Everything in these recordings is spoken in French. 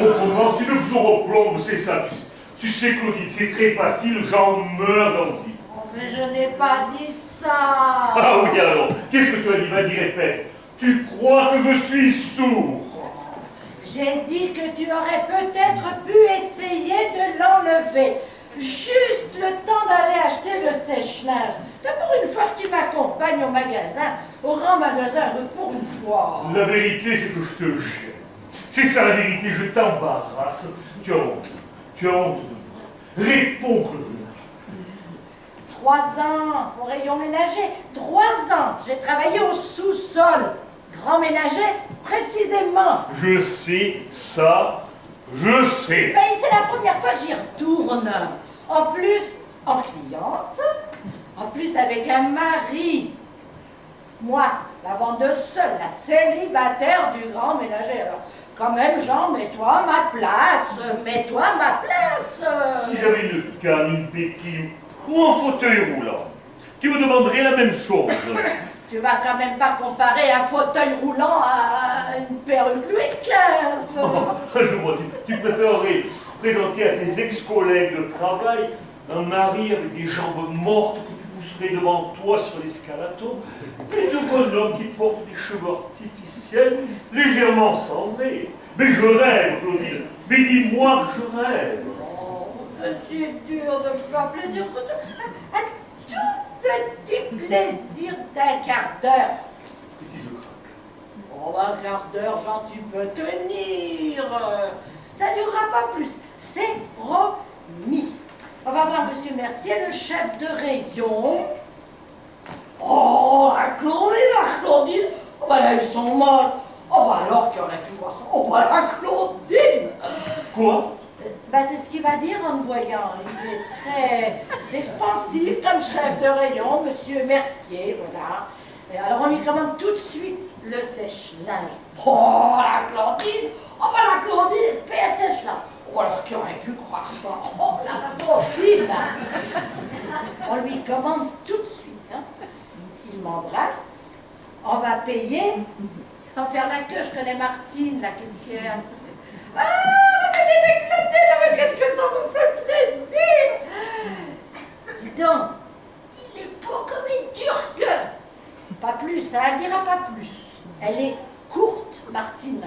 recommence, tu veux que je replombe, c'est ça. Tu sais, Claudine, c'est très facile, j'en meurs d'envie. Oh, mais je n'ai pas dit ça. Ah oui, alors, qu'est-ce que tu as dit? Vas-y, répète. Tu crois que je suis sourd? J'ai dit que tu aurais peut-être pu essayer de l'enlever. Juste le temps d'aller acheter le sèche-linge. Mais pour une fois que tu m'accompagnes au magasin, au grand magasin, pour une fois. La vérité, c'est que je te gêne. C'est ça la vérité, je t'embarrasse. Tu as honte. Tu as honte de moi. Réponds, Claudine. 3 ans au rayon ménager. 3 ans. J'ai travaillé au sous-sol. Grand ménager, précisément. Je sais ça, je sais. Ben, c'est la première fois que j'y retourne. En plus, en cliente. En plus, avec un mari. Moi, la vendeuse seule, la célibataire du grand ménager. Alors, quand même, Jean, mets-toi à ma place. Mets-toi à ma place. Si j'avais une canne, une béquille ou un fauteuil roulant, tu me demanderais la même chose. Tu vas quand même pas comparer un fauteuil roulant à une perruque Louis XV. Je vois, tu préférerais présenter à tes ex-collègues de travail un mari avec des jambes mortes que tu pousserais devant toi sur l'escalator, plutôt qu'un homme qui porte des cheveux artificiels légèrement cendrés. Mais je rêve, Claudine. Mais dis-moi que je rêve. Oh, c'est dur de me faire plaisir. Un tout petit plaisir d'1 quart d'heure. Et si je craque? Oh, 1 quart d'heure, Jean, tu peux tenir. Ça ne durera pas plus. C'est promis. On va voir Monsieur Mercier, le chef de rayon. Oh, la Claudine. Oh, bah là, ils sont molles. Oh, bah alors qui aurait pu voir ça. Oh, bah la Claudine. Quoi? Bah, c'est ce qu'il va dire en me voyant. Il est très expansif comme chef de rayon, Monsieur Mercier, voilà. Et alors on lui commande tout de suite le sèche-linge. Oh, la Claudine. Oh, bah la Claudine, fais un sèche-linge. Oh, alors qui aurait pu croire ça? Oh, la Claudine. On lui commande tout de suite. Hein. Il m'embrasse. On va payer. Sans faire la queue, je connais Martine, la caissière. Ah, mais t'es éclatée, là, mais qu'est-ce que ça me fait plaisir! Dis donc, il est beau comme une turque. Pas plus, hein, elle dira pas plus. Elle est courte, Martine.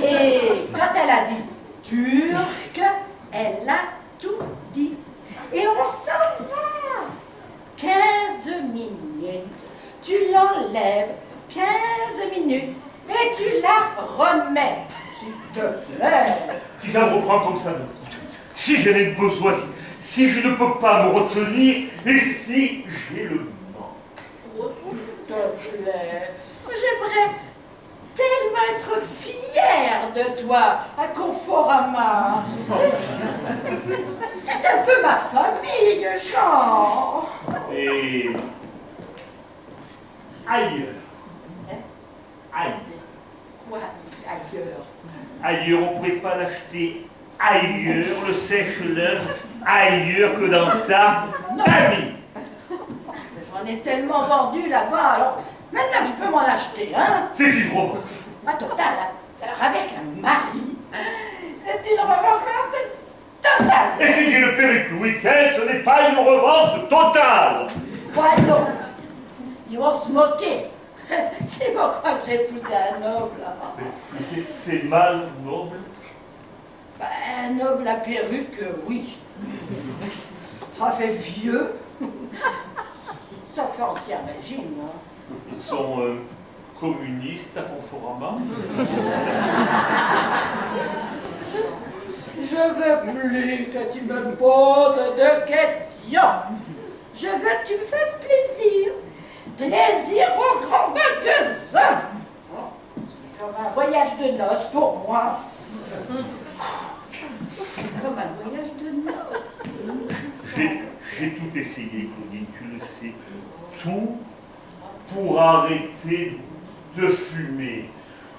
Et quand elle a dit turque, elle a tout dit. Et on s'en va. 15 minutes, tu l'enlèves, 15 minutes, et tu la remets. S'il te plaît. Si ça me reprend comme ça, si j'en ai besoin, si je ne peux pas me retenir, et si j'ai le vent. Oh, s'il te plaît. J'aimerais tellement être fière de toi à Conforama. C'est un peu ma famille, Jean. Et ailleurs. Ailleurs. Quoi, ailleurs? Ailleurs, on ne pouvait pas l'acheter ailleurs, le sèche-linge, ailleurs que dans ta famille. J'en ai tellement vendu là-bas, alors maintenant je peux m'en acheter, hein? C'est une revanche. Ah, total, alors avec un mari, c'est une revanche totale. Et si j'ai le perruque Louis XV, ce n'est pas une revanche totale. Voilà. Ils vont se moquer. Ils vont croire que j'ai épousé un noble. Mais c'est mal noble. Ben, un noble à perruque, oui. Ça fait vieux. Ça fait ancien régime. Hein. Ils sont communistes à Conforama. Je veux plus que tu me poses de questions. Je veux que tu me fasses plaisir. Plaisir au grand magasin. C'est comme un voyage de noces pour moi. C'est comme un voyage de noces. J'ai tout essayé, Claudine, tu le sais. Tout pour arrêter de fumer.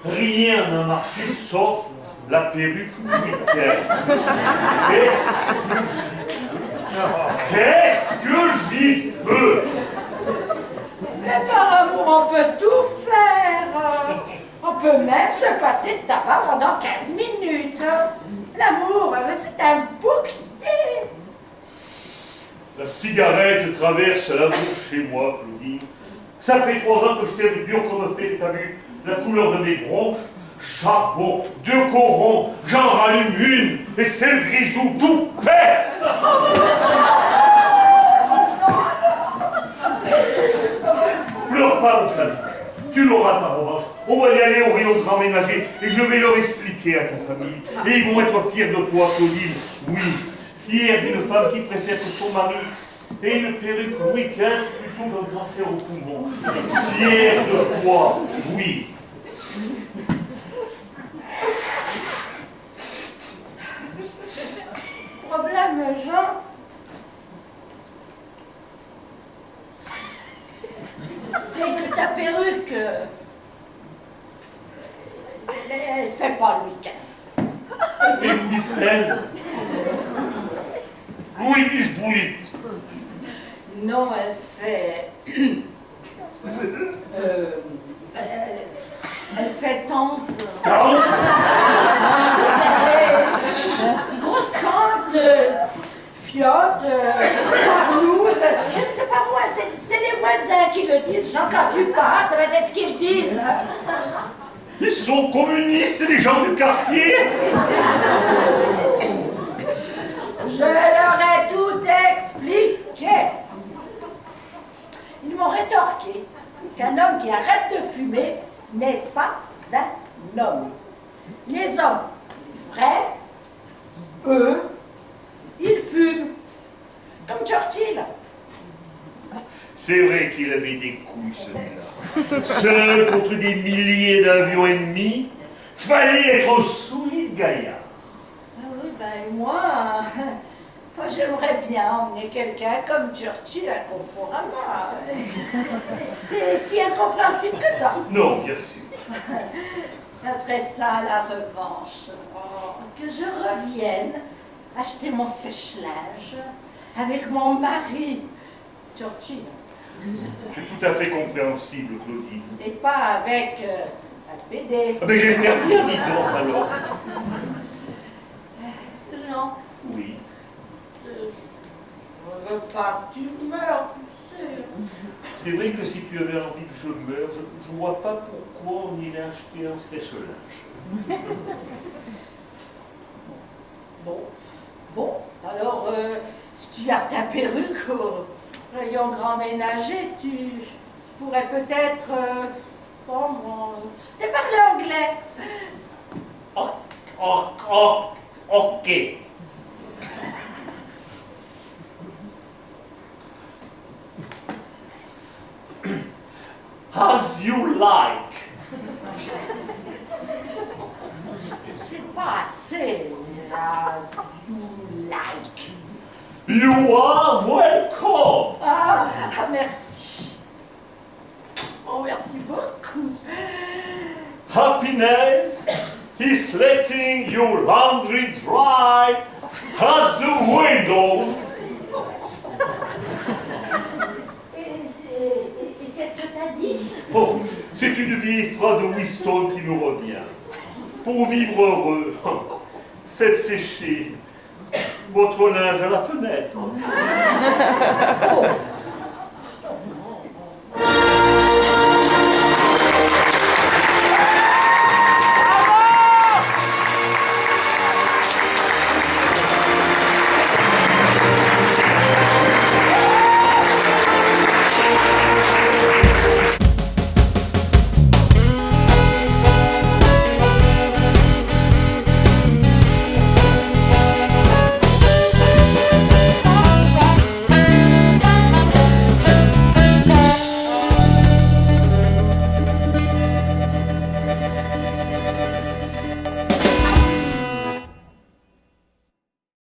Rien n'a marché sauf la perruque militaire. Qu'est-ce que j'y veux? Mais par amour, on peut tout faire. Oh, On peut même se passer de tabac pendant 15 minutes. L'amour, c'est un bouclier. La cigarette traverse l'amour chez moi, Claudine. Ça fait 3 ans que je t'aime dur comme un fer, t'as vu la couleur de mes bronches. Charbon, 2 corons, j'en rallume une, et c'est le grisou tout vert. Pleure pas, mon ami. Tu l'auras ta revanche. On va y aller au rayon grand ménager et je vais leur expliquer à ta famille. Et ils vont être fiers de toi, Claudine. Oui, fiers d'une femme qui préfère que son mari ait une perruque Louis XV plutôt qu'un cancer au poumon. Fiers de toi, oui. Problème, Jean. C'est que ta perruque, elle fait pas Louis XV. Elle fait Louis XVI. Louis XVIII. Non, elle fait... elle fait tante. Tante. Grosse tante, fiotte, parlouse. C'est pas moi, c'est les voisins qui le disent. Jean, quand tu passes, ben, c'est ce qu'ils disent. Ils sont communistes, les gens du quartier. Je leur ai tout expliqué. Ils m'ont rétorqué qu'un homme qui arrête de fumer n'est pas un homme. Les hommes vrais, eux, ils fument. Comme Churchill. C'est vrai qu'il avait des couilles, celui-là. Seul contre des milliers d'avions ennemis, fallait être solide gaillard. Ah oui, ben moi j'aimerais bien emmener quelqu'un comme Churchill à Conforama. C'est si incompréhensible que ça. Non, bien sûr. Ça serait ça la revanche. Oh, que je revienne acheter mon sèche-linge avec mon mari, Churchill. C'est tout à fait compréhensible, Claudine. Et pas avec un PD. Ah ben j'espère bien, dis donc, alors. Jean, Oui. je veux pas que tu meurs, tu sais. C'est vrai que si tu avais envie que je meure, je ne vois pas pourquoi on irait acheter un sèche-linge. Bon, alors, si tu as ta perruque au rayon grand ménager, tu pourrais peut-être, te parler anglais. Ok. As you like. C'est pas assez, as you like. You are welcome. Ah, merci. Oh, merci beaucoup. Happiness is letting your laundry dry at the window. Et qu'est-ce que t'as dit? Oh, c'est une vieille phrase de Winston qui me revient. Pour vivre heureux, faites sécher votre linge à la fenêtre. Oh,